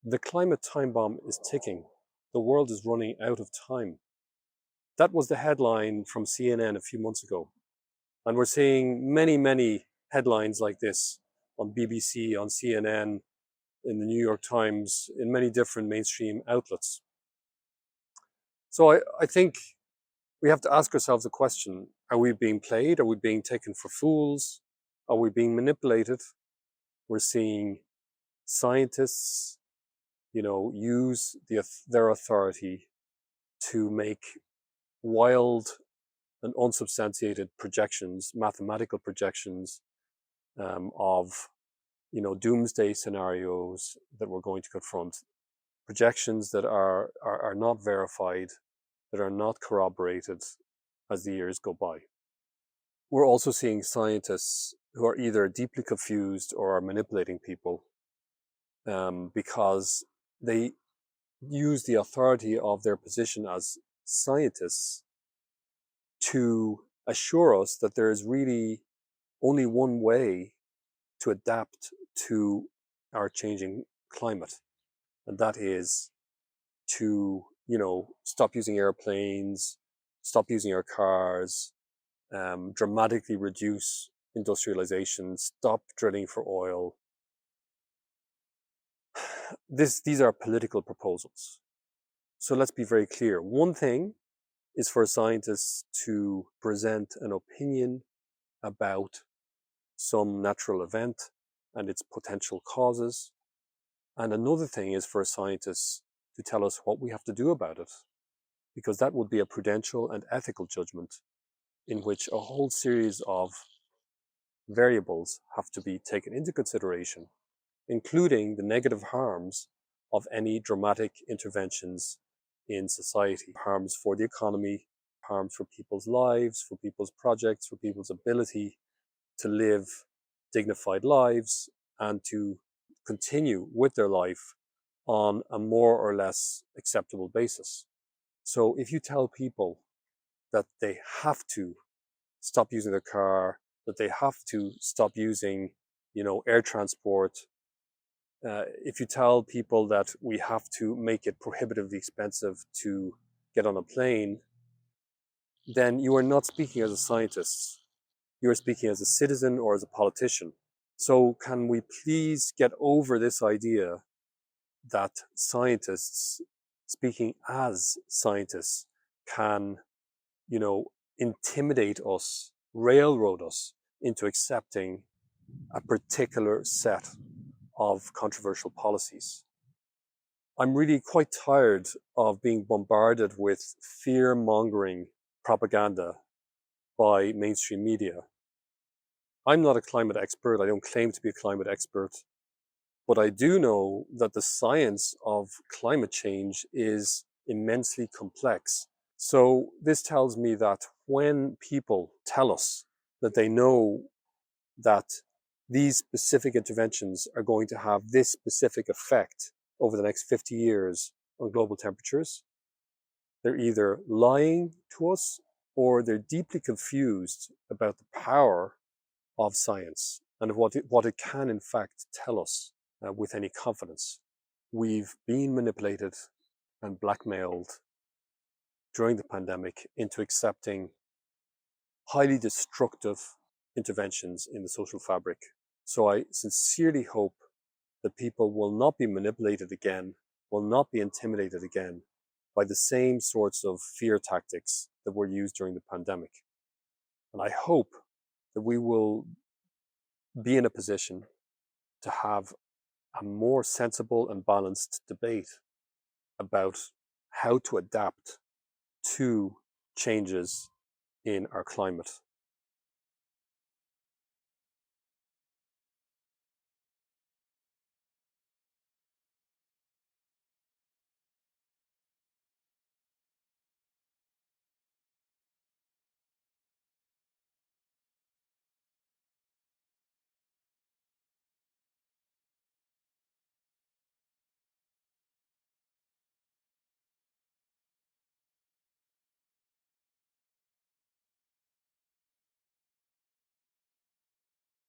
The climate time bomb is ticking. The world is running out of time. That was the headline from CNN a few months ago. And we're seeing many, many headlines like this on BBC, on CNN, in the New York Times, in many different mainstream outlets. So I think we have to ask ourselves a question. Are we being played? Are we being taken for fools? Are we being manipulated? We're seeing scientists, use their authority to make wild and unsubstantiated projections, mathematical projections of, doomsday scenarios that we're going to confront, projections that are not verified, that are not corroborated as the years go by. We're also seeing scientists who are either deeply confused or are manipulating people because they use the authority of their position as scientists to assure us that there is really only one way to adapt to our changing climate, and that is to, stop using airplanes, stop using our cars, dramatically reduce industrialization, stop drilling for oil. These are political proposals. So let's be very clear. One thing is for scientists to present an opinion about some natural event and its potential causes. And another thing is for scientists to tell us what we have to do about it, because that would be a prudential and ethical judgment in which a whole series of variables have to be taken into consideration, including the negative harms of any dramatic interventions in society. Harms for the economy, harms for people's lives, for people's projects, for people's ability to live dignified lives and to continue with their life on a more or less acceptable basis. So if you tell people that they have to stop using their car, that they have to stop using, air transport, if you tell people that we have to make it prohibitively expensive to get on a plane, then you are not speaking as a scientist. You are speaking as a citizen or as a politician. So can we please get over this idea that scientists, speaking as scientists, can, intimidate us, railroad us into accepting a particular set of controversial policies. I'm really quite tired of being bombarded with fear-mongering propaganda by mainstream media. I'm not a climate expert. I don't claim to be a climate expert. But I do know that the science of climate change is immensely complex. So this tells me that when people tell us that they know that these specific interventions are going to have this specific effect over the next 50 years on global temperatures, they're either lying to us or they're deeply confused about the power of science and what it can in fact tell us with any confidence. We've been manipulated and blackmailed during the pandemic into accepting highly destructive interventions in the social fabric. So I sincerely hope that people will not be manipulated again, will not be intimidated again by the same sorts of fear tactics that were used during the pandemic. And I hope that we will be in a position to have a more sensible and balanced debate about how to adapt to changes in our climate.